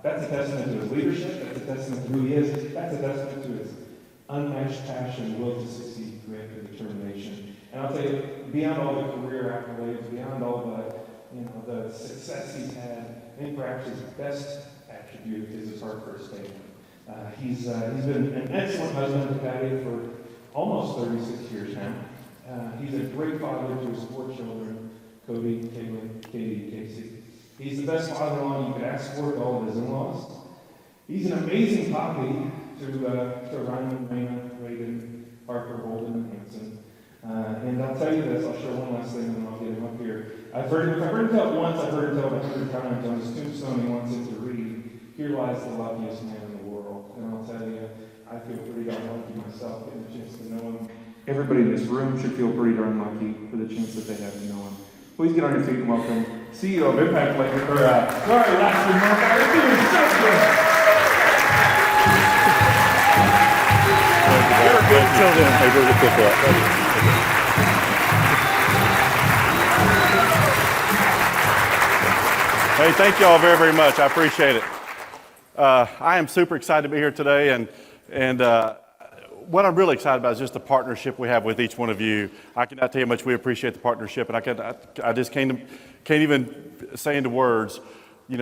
That's a testament to his leadership. That's a testament to who he is. That's a testament to his unmatched passion, will to succeed, grit, and determination. And I'll tell you, beyond all the career accolades, beyond all the success he's had, I think perhaps his best attribute is his heart for his family. He's been an excellent husband to Patty for almost 36 years now. He's a great father to his 4 children, Cody, Caitlin, Katie, Casey. He's the best father-in-law you could ask for to all of his in-laws. He's an amazing poppy to Ryan, Raina, Reagan, Parker, Holden, and Hanson. And I'll tell you this, I'll share one last thing and then I'll get him up here. I've heard him tell it once, I've heard him tell it 100 times. On his tombstone, he wants it to read, "Here lies the luckiest man in the world." And I'll tell you, I feel pretty darn lucky myself getting a chance to know him. Everybody in this room should feel pretty darn lucky for the chance that they have to know him. Please get on your feet and welcome CEO of Impact Labor, last week, Mark. It's doing so good. You're good until then. Hey, we'll get this up. Hey, thank you all very, very much. I appreciate it. I am super excited to be here today, and what I'm really excited about is just the partnership we have with each one of you. I cannot tell you how much we appreciate the partnership, and I just can't even say into words,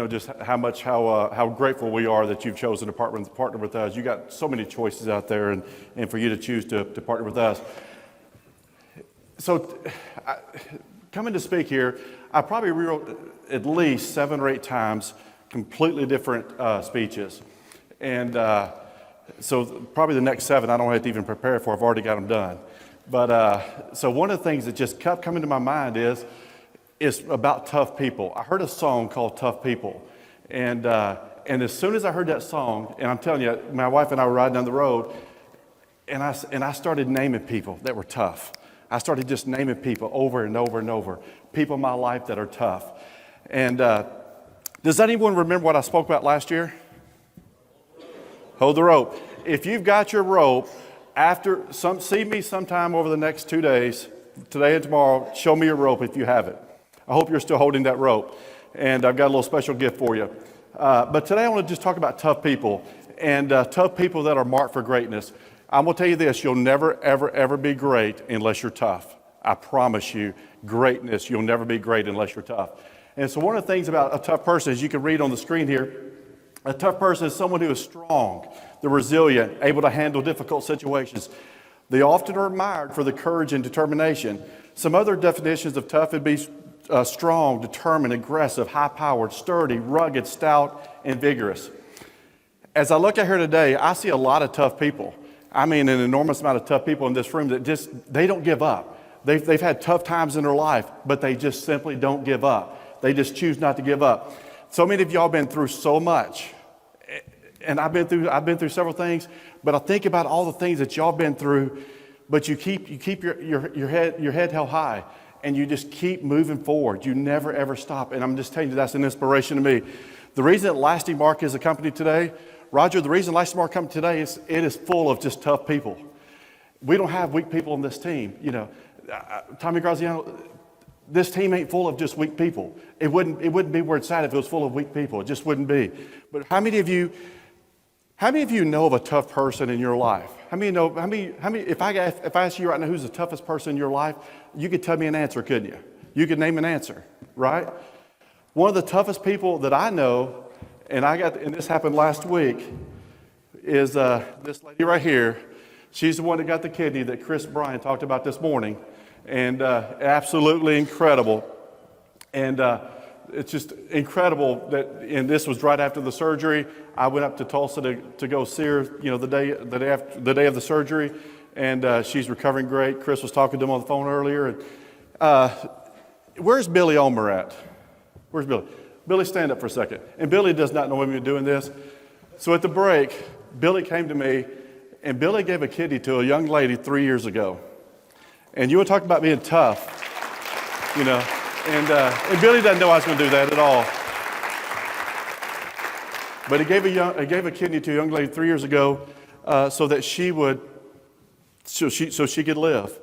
just how grateful we are that you've chosen to partner with us. You got so many choices out there, and for you to choose to partner with us. So, coming to speak here, I probably rewrote at least 7 or 8 times completely different speeches, and so probably the next 7 I don't have to even prepare for. I've already got them done. But so one of the things that just kept coming to my mind is about tough people. I heard a song called "Tough People," and as soon as I heard that song, and I'm telling you, my wife and I were riding down the road, and I started naming people that were tough. I started just naming people over and over and over, people in my life that are tough. And does anyone remember what I spoke about last year? Hold the rope. If you've got your rope, see me sometime over the next 2 days, today and tomorrow, show me your rope if you have it. I hope you're still holding that rope. And I've got a little special gift for you. But today I want to just talk about tough people, and tough people that are marked for greatness. I'm going to tell you this, you'll never, ever, ever be great unless you're tough. I promise you, greatness, you'll never be great unless you're tough. And so one of the things about a tough person, as you can read on the screen here, a tough person is someone who is strong, they're resilient, able to handle difficult situations. They often are admired for the courage and determination. Some other definitions of tough would be strong, determined, aggressive, high-powered, sturdy, rugged, stout, and vigorous. As I look at here today, I see a lot of tough people. I mean, an enormous amount of tough people in this room that they don't give up. They've had tough times in their life, but they just simply don't give up. They just choose not to give up. So many of y'all been through so much, and I've been through several things, but I think about all the things that y'all been through, but you keep your head held high, and you just keep moving forward. You never ever stop, and I'm just telling you that's an inspiration to me. The reason that Lasting Mark is a company today, Roger, the reason Lasting Mark company today is it is full of just tough people. We don't have weak people on this team. Tommy Graziano, this team ain't full of just weak people. It wouldn't be where it's at if it was full of weak people. It just wouldn't be. But how many of you know of a tough person in your life? If I ask you right now who's the toughest person in your life, you could tell me an answer, couldn't you? You could name an answer, right? One of the toughest people that I know, and this happened last week, is this lady right here. She's the one that got the kidney that Brian talked about this morning, and absolutely incredible. And it's just incredible and this was right after the surgery. I went up to Tulsa to go see her, the day of the surgery, and she's recovering great. Chris was talking to him on the phone earlier. And where's Billy Omer at? Where's Billy? Billy, stand up for a second. And Billy does not know me doing this. So at the break, Billy came to me, and Billy gave a kidney to a young lady 3 years ago. And you want to talk about being tough, and Billy doesn't know I was going to do that at all. But he gave a kidney to a young lady 3 years ago so that she could live.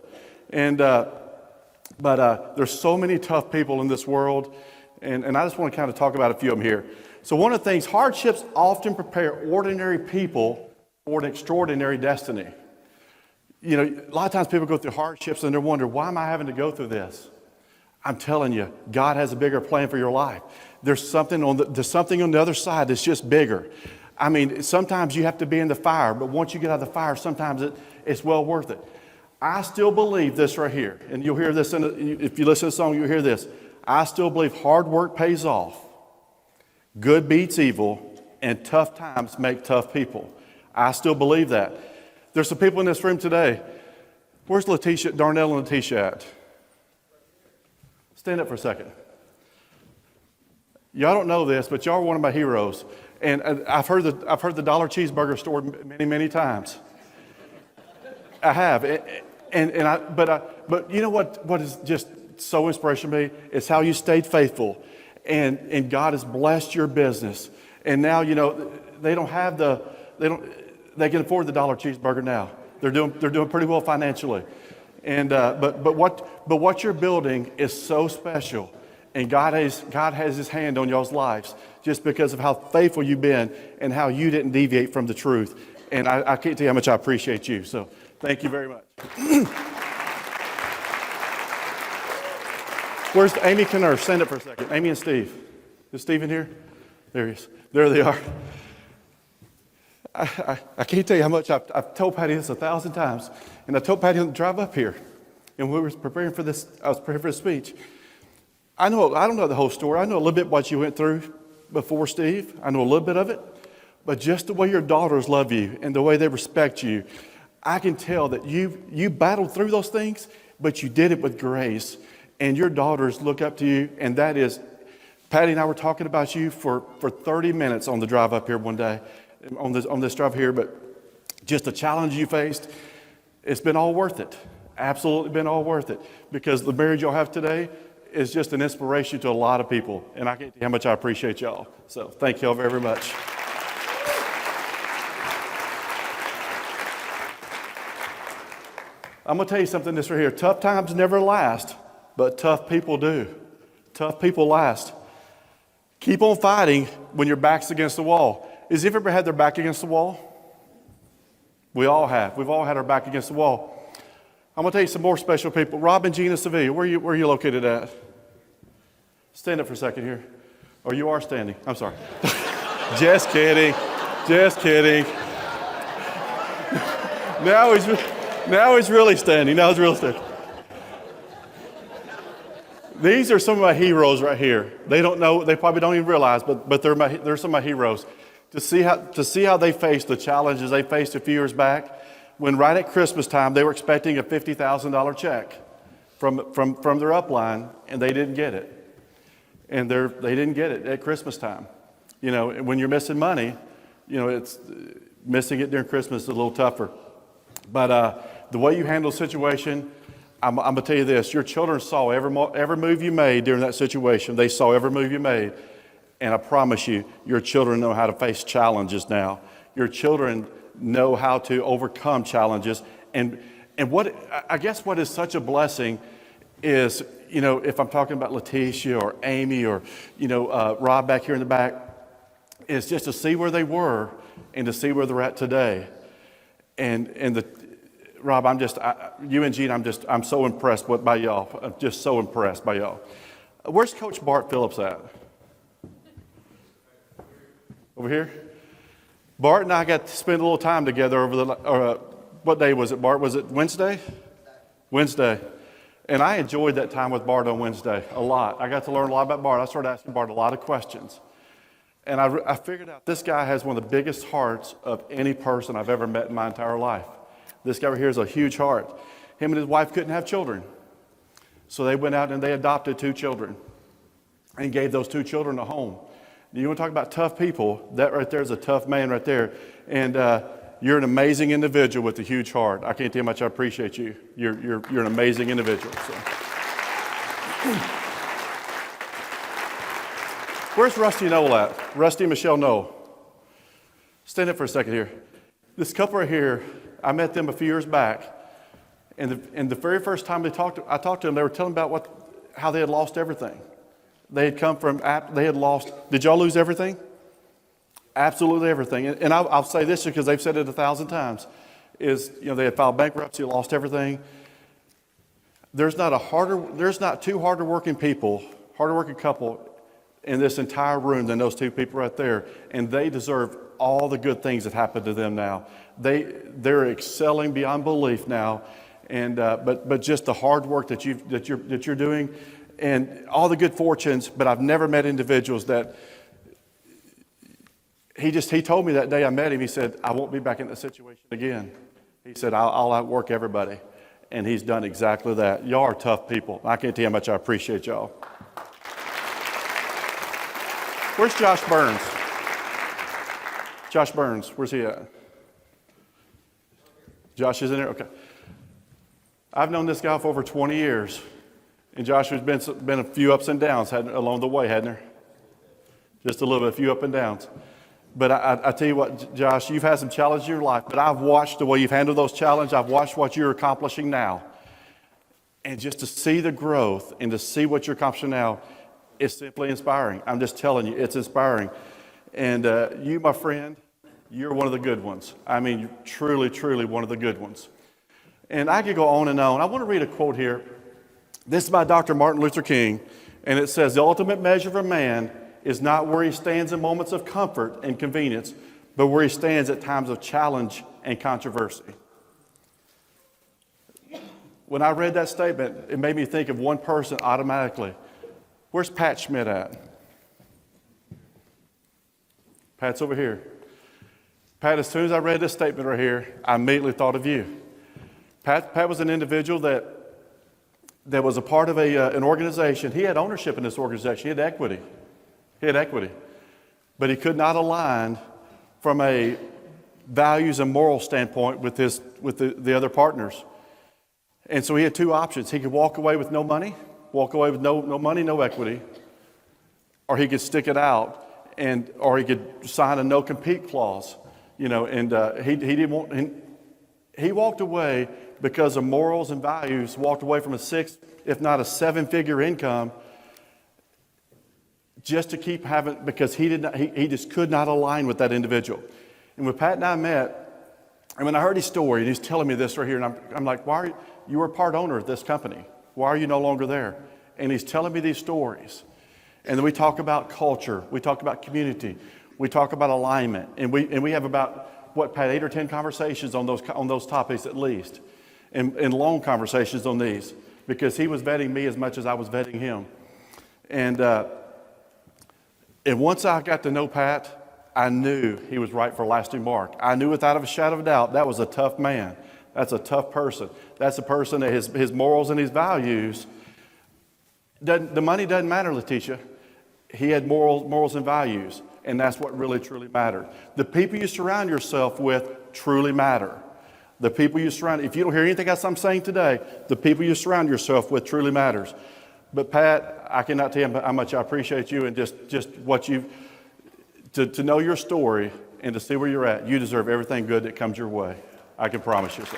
And but there's so many tough people in this world, and I just want to kind of talk about a few of them here. So one of the things, hardships often prepare ordinary people for an extraordinary destiny. You know, a lot of times people go through hardships and they wonder, why am I having to go through this? I'm telling you, God has a bigger plan for your life. There's something on the other side that's just bigger. I mean, sometimes you have to be in the fire, but once you get out of the fire, sometimes it's well worth it. I still believe this right here, and you'll hear this if you listen to the song, you'll hear this. I still believe hard work pays off, good beats evil, and tough times make tough people. I still believe that. There's some people in this room today. Where's Darnell and Letitia at? Stand up for a second. Y'all don't know this, but y'all are one of my heroes. And I've heard the dollar cheeseburger story many, many times. I have. But you know what is just so inspirational to me is how you stayed faithful. And God has blessed your business. And now, you know, they can afford the dollar cheeseburger now. They're doing pretty well financially. And but what you're building is so special, and God has His hand on y'all's lives just because of how faithful you've been and how you didn't deviate from the truth. And I can't tell you how much I appreciate you. So thank you very much. Where's Amy Kenner? Stand up for a second. Amy and Steve. Is Steve in here? There he is. There they are. I can't tell you how much I've told Patty this 1,000 times. And I told Patty to drive up here. And we were preparing for this, I was preparing for this speech. I don't know the whole story. I know a little bit what you went through before, Steve. I know a little bit of it. But just the way your daughters love you and the way they respect you, I can tell that you battled through those things, but you did it with grace. And your daughters look up to you, and that is, Patty and I were talking about you for 30 minutes on the drive up here one day. On this drive here, but just the challenge you faced, it's been all worth it. Absolutely been all worth it. Because the marriage y'all have today is just an inspiration to a lot of people. And I can't tell you how much I appreciate y'all. So thank y'all very, very much. I'm going to tell you something this right here. Tough times never last, but tough people do. Tough people last. Keep on fighting when your back's against the wall. Has you ever had their back against the wall? We all have. We've all had our back against the wall. I'm going to tell you some more special people. Rob and Gina Sevilla, where are you located at? Stand up for a second here. Or you are standing. I'm sorry. Just kidding. Just kidding. Now he's really standing. Now he's really standing. These are some of my heroes right here. They don't know, they probably don't even realize, but they're some of my heroes. To see how they faced the challenges they faced a few years back, when right at Christmas time they were expecting a $50,000 check from their upline, and they didn't get it. And they didn't get it at Christmas time. You know, when you're missing money, you know, it's missing it during Christmas is a little tougher. But the way you handle the situation, I'm going to tell you this: your children saw every move you made during that situation. They saw every move you made. And I promise you, your children know how to face challenges now. Your children know how to overcome challenges. And what I guess what is such a blessing is, you know, if I'm talking about Letitia or Amy or, you know, Rob back here in the back, is just to see where they were and to see where they're at today. Rob, you and Gene, I'm so impressed by y'all. I'm just so impressed by y'all. Where's Coach Bart Phillips at? Over here? Bart and I got to spend a little time together what day was it, Bart? Was it Wednesday? Wednesday. And I enjoyed that time with Bart on Wednesday a lot. I got to learn a lot about Bart. I started asking Bart a lot of questions. And I figured out this guy has one of the biggest hearts of any person I've ever met in my entire life. This guy right here has a huge heart. Him and his wife couldn't have children. So they went out and they adopted 2 children and gave those 2 children a home. You want to talk about tough people? That right there is a tough man right there. And you're an amazing individual with a huge heart. I can't tell you how much I appreciate you. You're an amazing individual. So. Where's Rusty Noel at? Rusty and Michelle Noel. Stand up for a second here. This couple right here, I met them a few years back. And the very first time I talked to them, they were telling about how they had lost everything. They had lost, did y'all lose everything? Absolutely everything. And I'll say this because they've said it 1,000 times, is, they had filed bankruptcy, lost everything. There's not two harder working couple in this entire room than those two people right there. And they deserve all the good things that happened to them now. They're excelling beyond belief now. And, but just the hard work that you're doing and all the good fortunes, but I've never met individuals that he told me that day I met him, he said, I won't be back in that situation again. He said, I'll outwork everybody. And he's done exactly that. Y'all are tough people. I can't tell you how much I appreciate y'all. Where's Josh Burns? Josh Burns, where's he at? Josh is in there? Okay. I've known this guy for over 20 years. And Josh has been a few ups and downs along the way, hasn't there? Just a little bit, a few up and downs. But I tell you what, Josh, you've had some challenges in your life, but I've watched the way you've handled those challenges. I've watched what you're accomplishing now. And just to see the growth and to see what you're accomplishing now, it's simply inspiring. I'm just telling you, it's inspiring. And you, my friend, you're one of the good ones. I mean, truly, truly one of the good ones. And I could go on and on. I want to read a quote here. This is by Dr. Martin Luther King, and it says, the ultimate measure of a man is not where he stands in moments of comfort and convenience, but where he stands at times of challenge and controversy. When I read that statement, it made me think of one person automatically. Where's Pat Schmidt at? Pat's over here. Pat, as soon as I read this statement right here, I immediately thought of you. Pat was an individual that was a part of an organization. He had ownership in this organization. He had equity. But he could not align from a values and moral standpoint with the other partners. And so he had two options. He could walk away with no money, no equity, or he could stick it out, or he could sign a no-compete clause. He didn't want. He walked away because of morals and values. Walked away from a 6, if not a 7-figure income, just to keep having, because he just could not align with that individual. And when Pat and I met, and when I heard his story, and he's telling me this right here, and I'm like, you were a part owner of this company. Why are you no longer there? And he's telling me these stories. And then we talk about culture. We talk about community. We talk about alignment. And we have about, Pat, 8 or 10 conversations on those topics at least. And long conversations on these. Because he was vetting me as much as I was vetting him. And once I got to know Pat, I knew he was right for a lasting mark. I knew without a shadow of a doubt that was a tough man. That's a tough person. That's a person that his morals and his values, the money doesn't matter, Letitia. He had morals and values, and that's what really, truly mattered. The people you surround yourself with truly matter. The people you surround, if you don't hear anything else I'm saying today, the people you surround yourself with truly matters. But Pat, I cannot tell you how much I appreciate you and just what to know your story and to see where you're at. You deserve everything good that comes your way. I can promise you so.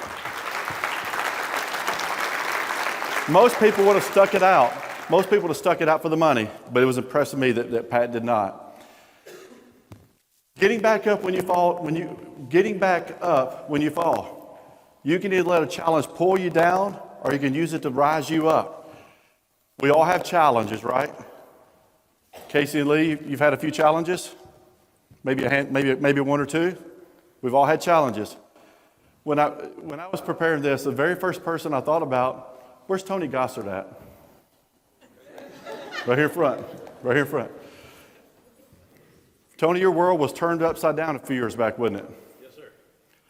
Most people would have stuck it out. Most people would have stuck it out for the money, but it was impressive me that Pat did not. Getting back up when you fall, you can either let a challenge pull you down or you can use it to rise you up. We all have challenges, right? Casey and Lee, you've had a few challenges? Maybe one or two? We've all had challenges. When I was preparing this, the very first person I thought about, where's Tony Gossard at? Right here in front. Tony, your world was turned upside down a few years back, wasn't it? Yes, sir.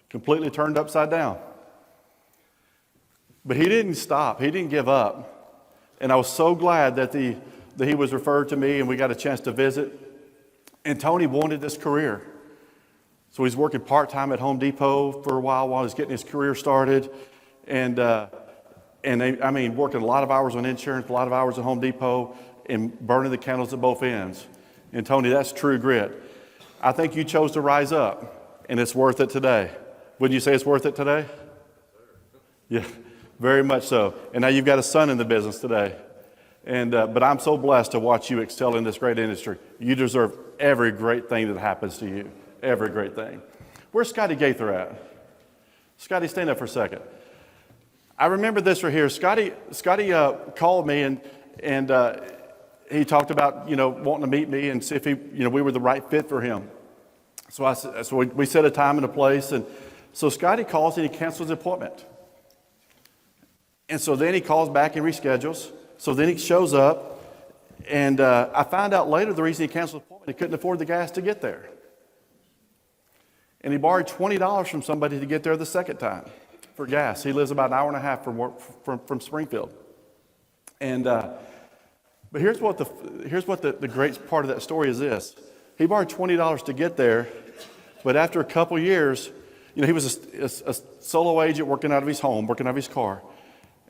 Completely turned upside down. But he didn't stop. He didn't give up. And I was so glad that he was referred to me and we got a chance to visit. And Tony wanted this career. So he's working part-time at Home Depot for a while he's getting his career started. And working a lot of hours on insurance, a lot of hours at Home Depot, and burning the candles at both ends. And Tony, that's true grit. I think you chose to rise up, and it's worth it today. Wouldn't you say it's worth it today? Yeah, very much so. And now you've got a son in the business today. But I'm so blessed to watch you excel in this great industry. You deserve every great thing that happens to you. Every great thing. Where's Scotty Gaither at? Scotty, stand up for a second. I remember this right here. Scotty called me and he talked about, wanting to meet me and see if we were the right fit for him. So we set a time and a place. And so Scotty calls and he cancels the appointment. And so then he calls back and reschedules. So then he shows up. And I found out later the reason he canceled the appointment, he couldn't afford the gas to get there. And he borrowed $20 from somebody to get there the second time for gas. He lives about an hour and a half from Springfield. And but here's what the great part of that story is this. He borrowed $20 to get there, but after a couple years, he was a solo agent working out of his home, working out of his car.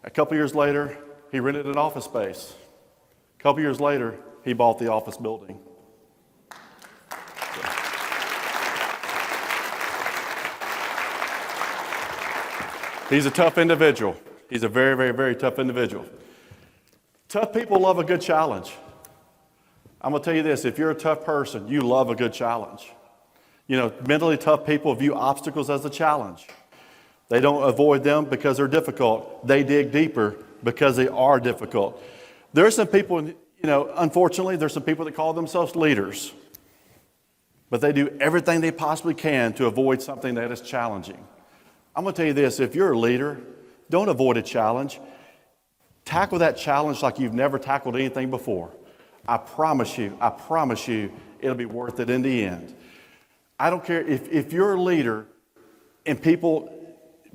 A couple years later, he rented an office space. A couple years later, he bought the office building. He's a tough individual. He's a very, very, very tough individual. Tough people love a good challenge. I'm going to tell you this. If you're a tough person, you love a good challenge. Mentally tough people view obstacles as a challenge. They don't avoid them because they're difficult. They dig deeper because they are difficult. There are some people, unfortunately, there's some people that call themselves leaders. But they do everything they possibly can to avoid something that is challenging. I'm going to tell you this. If you're a leader, don't avoid a challenge. Tackle that challenge like you've never tackled anything before. I promise you, it'll be worth it in the end. I don't care if you're a leader and people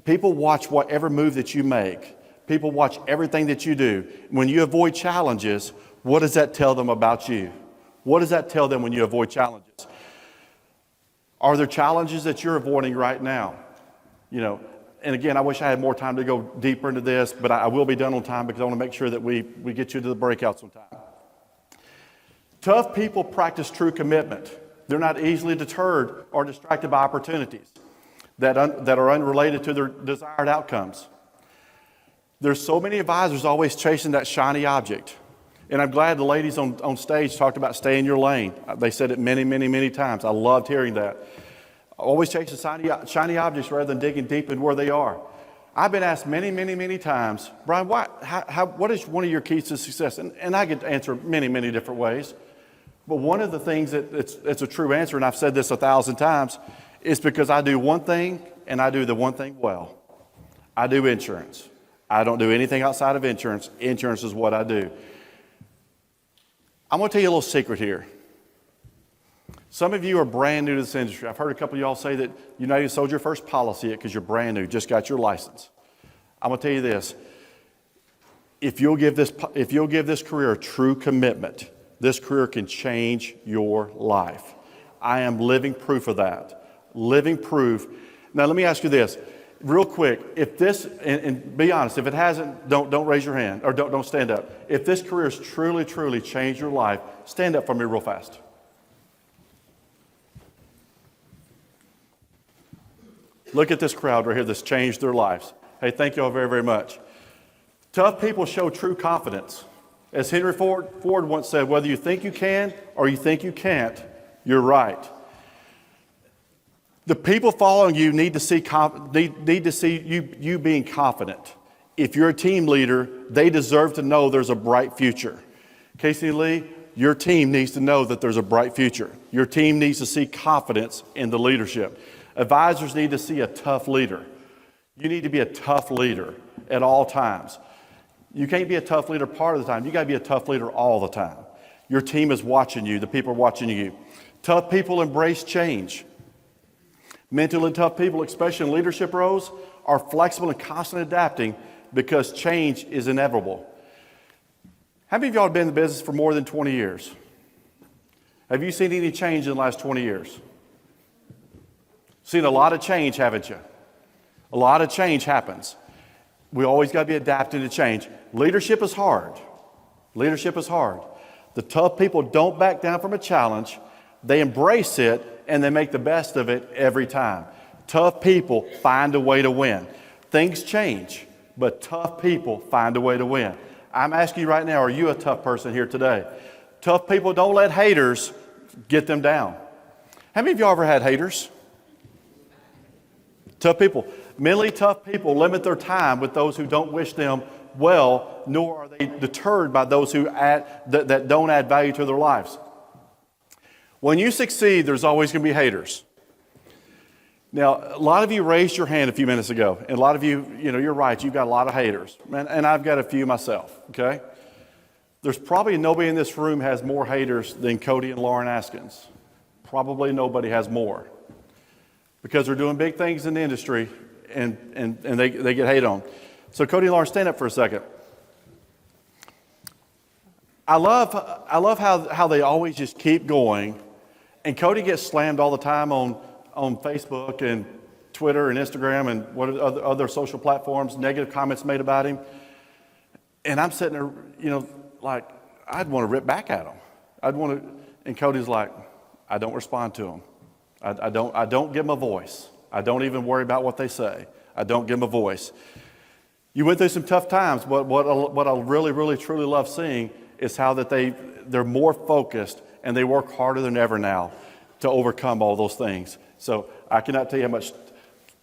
watch whatever move that you make. People watch everything that you do. When you avoid challenges, what does that tell them about you? What does that tell them when you avoid challenges? Are there challenges that you're avoiding right now? And again, I wish I had more time to go deeper into this, but I will be done on time because I want to make sure that we get you to the breakouts on time. Tough people practice true commitment. They're not easily deterred or distracted by opportunities that are unrelated to their desired outcomes. There's so many advisors always chasing that shiny object. And I'm glad the ladies on stage talked about stay in your lane. They said it many, many, many times. I loved hearing that. Always chasing shiny objects rather than digging deep in where they are. I've been asked many, many, many times, Brian, what is one of your keys to success? And I get to answer many, many different ways. But one of the things it's a true answer, and I've said this 1,000 times, is because I do one thing, and I do the one thing well. I do insurance. I don't do anything outside of insurance. Insurance is what I do. I'm going to tell you a little secret here. Some of you are brand new to this industry. I've heard a couple of y'all say that you not even sold your first policy yet because you're brand new, just got your license. I'm going to tell you this. If you'll give this career a true commitment, this career can change your life. I am living proof of that. Living proof. Now let me ask you this, real quick. If this, and be honest, if it hasn't, don't raise your hand or don't stand up. If this career has truly, truly changed your life, stand up for me real fast. Look at this crowd right here that's changed their lives. Hey, thank you all very, very much. Tough people show true confidence. As Henry Ford once said, whether you think you can or you think you can't, you're right. The people following you need to see you being confident. If you're a team leader, they deserve to know there's a bright future. Casey Lee, your team needs to know that there's a bright future. Your team needs to see confidence in the leadership. Advisors need to see a tough leader. You need to be a tough leader at all times. You can't be a tough leader part of the time. You got to be a tough leader all the time. Your team is watching you. The people are watching you. Tough people embrace change. Mentally tough people, especially in leadership roles, are flexible and constantly adapting because change is inevitable. How many of y'all have been in the business for more than 20 years? Have you seen any change in the last 20 years? Seen a lot of change, haven't you? A lot of change happens. We always got to be adapting to change. Leadership is hard. Leadership is hard. The tough people don't back down from a challenge. They embrace it and they make the best of it every time. Tough people find a way to win. Things change, but tough people find a way to win. I'm asking you right now, are you a tough person here today? Tough people, don't let haters get them down. How many of y'all ever had haters? Tough people. Mentally tough people limit their time with those who don't wish them well, nor are they deterred by those who that don't add value to their lives. When you succeed, there's always going to be haters. Now, a lot of you raised your hand a few minutes ago, and a lot of you, you're right, you've got a lot of haters, and I've got a few myself, okay? There's probably nobody in this room has more haters than Cody and Lauren Askins. Probably nobody has more, because they're doing big things in the industry, and they get hate on. So Cody and Lauren, stand up for a second. I love how they always just keep going, and Cody gets slammed all the time on Facebook and Twitter and Instagram and what other social platforms, negative comments made about him. And I'm sitting there, like, I'd want to rip back at him. And Cody's like, I don't respond to him. I don't give them a voice. I don't even worry about what they say. I don't give them a voice. You went through some tough times, but what I really, really, truly love seeing is how that they're more focused and they work harder than ever now to overcome all those things. So I cannot tell you how much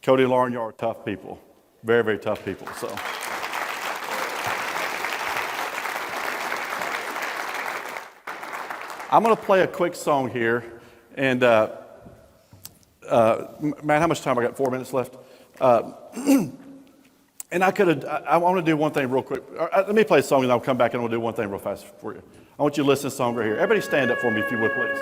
Cody and Lauren, you are tough people. Very, very tough people. So I'm going to play a quick song here. And Matt, how much time? I got 4 minutes left. And I want to do one thing real quick. Let me play a song and I'll come back and I'll do one thing real fast for you. I want you to listen to this song right here. Everybody stand up for me if you would, please.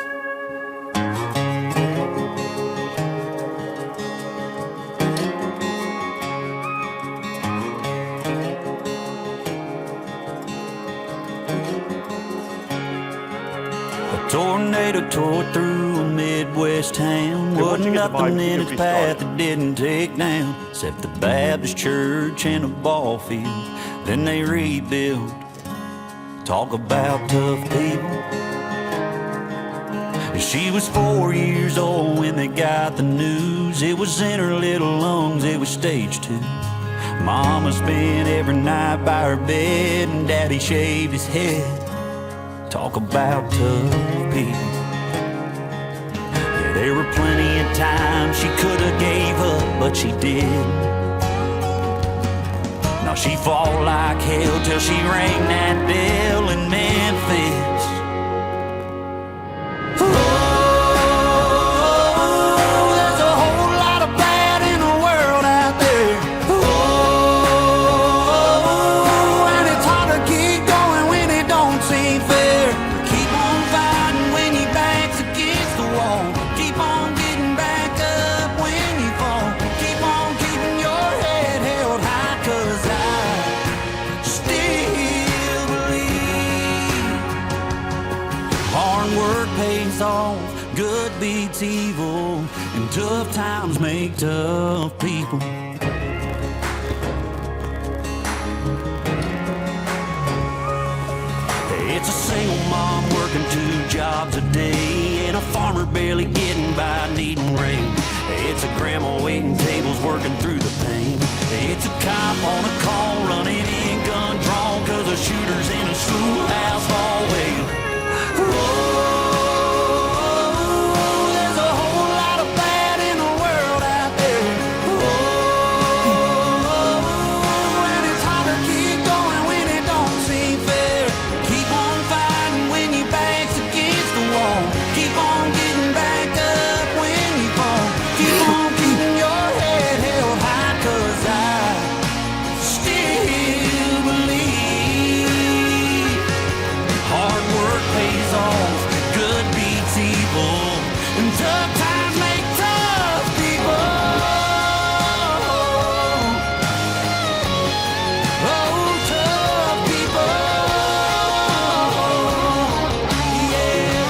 Tornado tore through a Midwest town. Wasn't nothing in its path that didn't take down, except the Baptist church and a ball field. Then they rebuilt. Talk about tough people. She was 4 years old when they got the news. It was in her little lungs, it was stage 2. Mama spent every night by her bed, and Daddy shaved his head. Talk about tough people. Yeah, there were plenty of times she could have gave up, but she did. Now she fought like hell till she rang that bell in Memphis. Oh, there's a whole lot of bad in the world out there. Oh, and it's hard to keep going when it don't seem fair. Keep on fighting when your back's against the wall. Keep on getting back up when you fall. Keep on keeping your head held high, 'cause I still believe hard work pays off, good beats evil, and tough times make tough people. It's a single mom working 2 jobs a day, and a farmer barely getting by needing rain. It's a grandma waiting tables working through the pain. It's a cop on a call running in gun drawn, 'cause a shooter's in a schoolhouse hallway. Oh, there's a whole lot of bad in the world out there. Oh, and it's hard to keep going when it don't seem fair. Keep on fighting when your back's against the wall. Keep on getting back up when you fall. Keep on keeping your head held high, 'cause I still believe hard work pays off, good beats evil, and tough times make tough people. Oh, tough people. Yeah.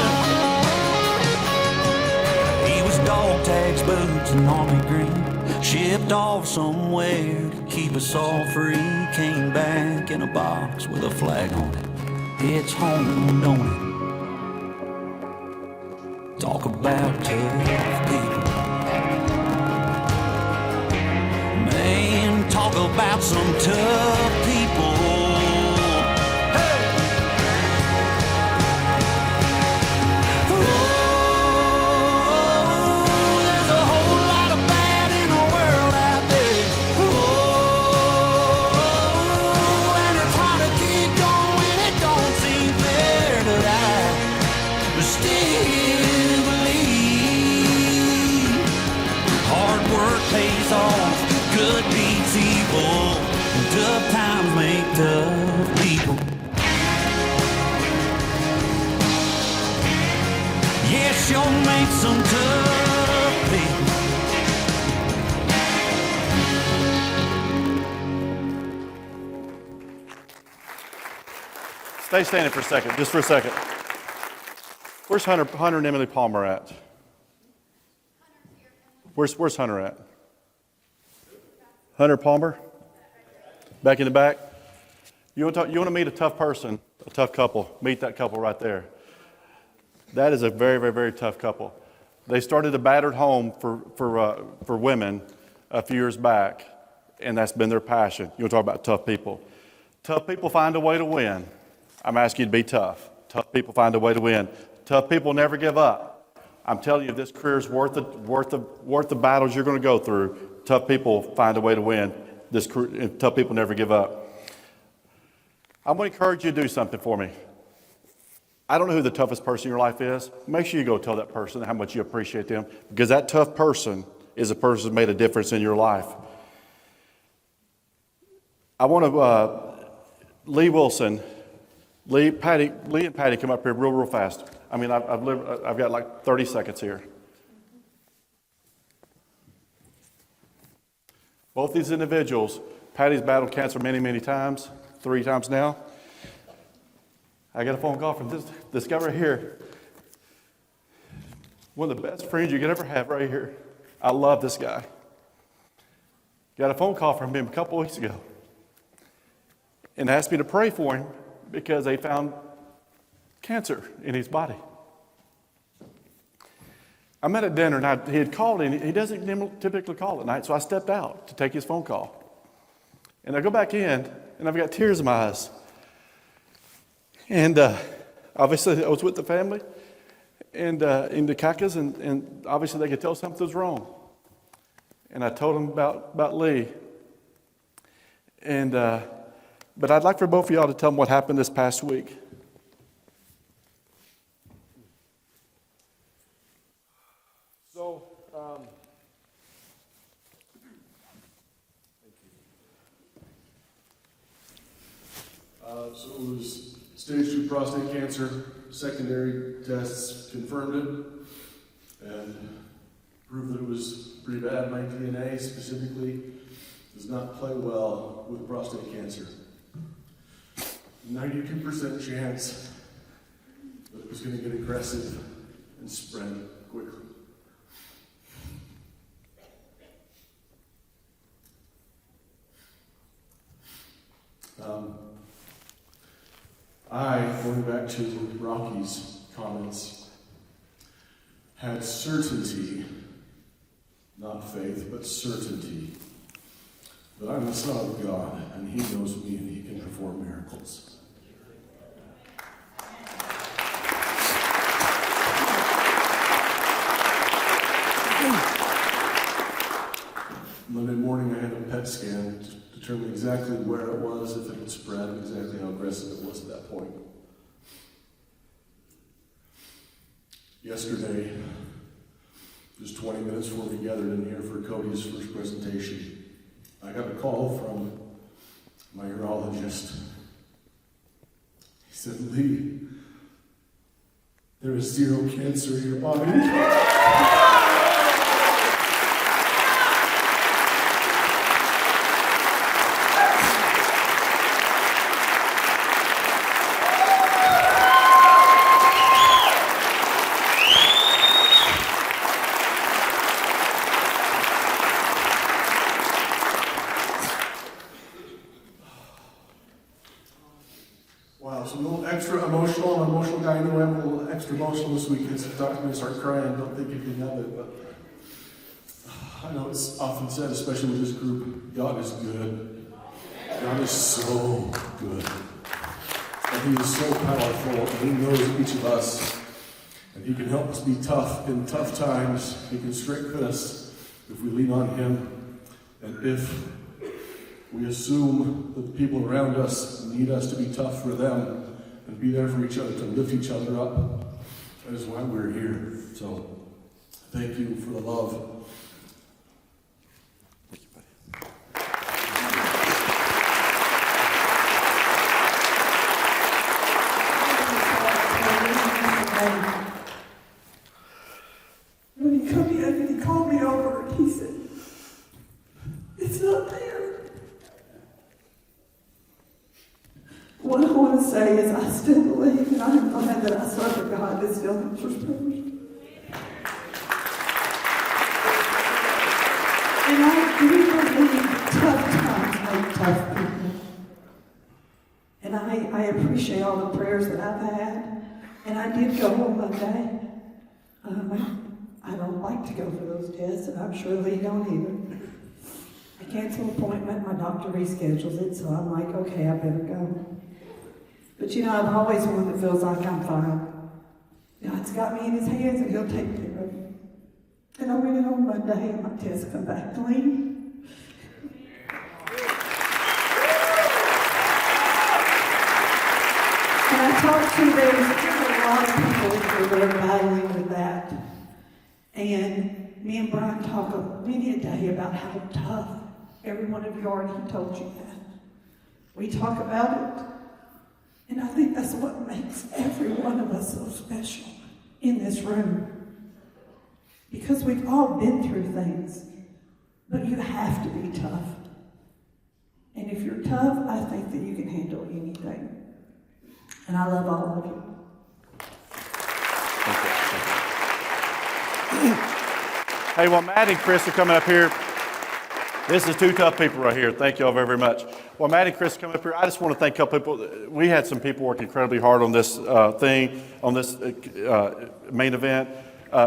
He was dog tags, boots, and army green. Shipped off somewhere to keep us all free. Came back in a box with a flag on it. It's home, don't it? Talk about tough people. Man, talk about some tough people. pays off. Good beats evil. Tough times make tough people. Yeah, sure make some tough people. Stay standing for a second, just for a second. Where's Hunter and Emily Palmer at? Where's Hunter at? Hunter Palmer? Back in the back? You want to meet a tough person, a tough couple? Meet that couple right there. That is a very, very, very tough couple. They started a battered home for women a few years back, and that's been their passion. You want to talk about tough people. Tough people find a way to win. I'm asking you to be tough. Tough people find a way to win. Tough people never give up. I'm telling you, if this career is worth the battles you're going to go through, tough people find a way to win. This career, tough people never give up. I'm going to encourage you to do something for me. I don't know who the toughest person in your life is. Make sure you go tell that person how much you appreciate them, because that tough person is a person who made a difference in your life. I want to, Lee Wilson, Lee and Patty, come up here real fast. I mean, I've got like 30 seconds here. Both these individuals, Patty's battled cancer many, many times, 3 times now. I got a phone call from this guy right here. One of the best friends you could ever have right here. I love this guy. Got a phone call from him a couple weeks ago and asked me to pray for him because they found cancer in his body. I met at dinner, and he had called, and he doesn't typically call at night, so I stepped out to take his phone call. And I go back in, and I've got tears in my eyes. And obviously, I was with the family and in the Kakas, and obviously they could tell something was wrong. And I told them about Lee. And but I'd like for both of y'all to tell them what happened this past week. So, so it was stage 2 prostate cancer. Secondary tests confirmed it and proved that it was pretty bad. My DNA specifically does not play well with prostate cancer. 92% chance that it was going to get aggressive and spread quickly. Going back to Rocky's comments, had certainty, not faith, but certainty, that I'm the Son of God, and He knows me, and He can perform miracles. Monday morning, I had a PET scan to determine exactly where it was, if it had spread, and exactly how aggressive it was at that point. Yesterday, just 20 minutes before we gathered in here for Cody's first presentation, I got a call from my urologist. He said, "Lee, there is 0 cancer in your body." Wow, so a little extra emotional. I'm an emotional guy anyway. I'm a little extra emotional this week. It's talk to me and start crying. Don't think you can have it, but I know it's often said, especially with this group, God is good. God is so good. And He is so powerful, and He knows each of us. And He can help us be tough in tough times. He can strengthen us if we lean on Him. And if we assume that the people around us need us to be tough for them and be there for each other, to lift each other up. That is why we're here. So, thank you for the love. say is I still believe, and I'm glad that I serve a God that still answers prayers. And I do believe tough times make tough people. And I appreciate all the prayers that I've had. And I did go on Monday. I don't like to go for those tests, and I'm sure Lee don't either. I cancel an appointment, my doctor reschedules it, so I'm like, okay, I better go. But you know, I'm always one that feels like I'm fine. God's got me in his hands, and he'll take care of me. And I went in on Monday, and my test come back clean. And I talked to, there's a lot of people who are battling with that. And me and Brian talk many a day about how tough every one of you are, and he told you that. We talk about it, and I think that's what makes every one of us so special in this room. Because we've all been through things, but you have to be tough. And if you're tough, I think that you can handle anything. And I love all of you. Hey, while Matt and Chris are coming up here, this is two tough people right here. Thank you all very, very much. While Matt and Chris come up here, I just want to thank a couple people. We had some people work incredibly hard on this main event.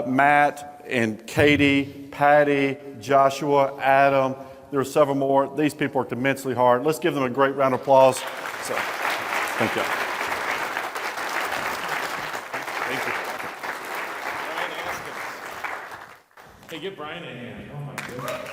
Matt and Katie, Patty, Joshua, Adam. There were several more. These people worked immensely hard. Let's give them a great round of applause. So, thank you. Thank you. Brian Askins. Hey, give Brian a hand. Oh my goodness.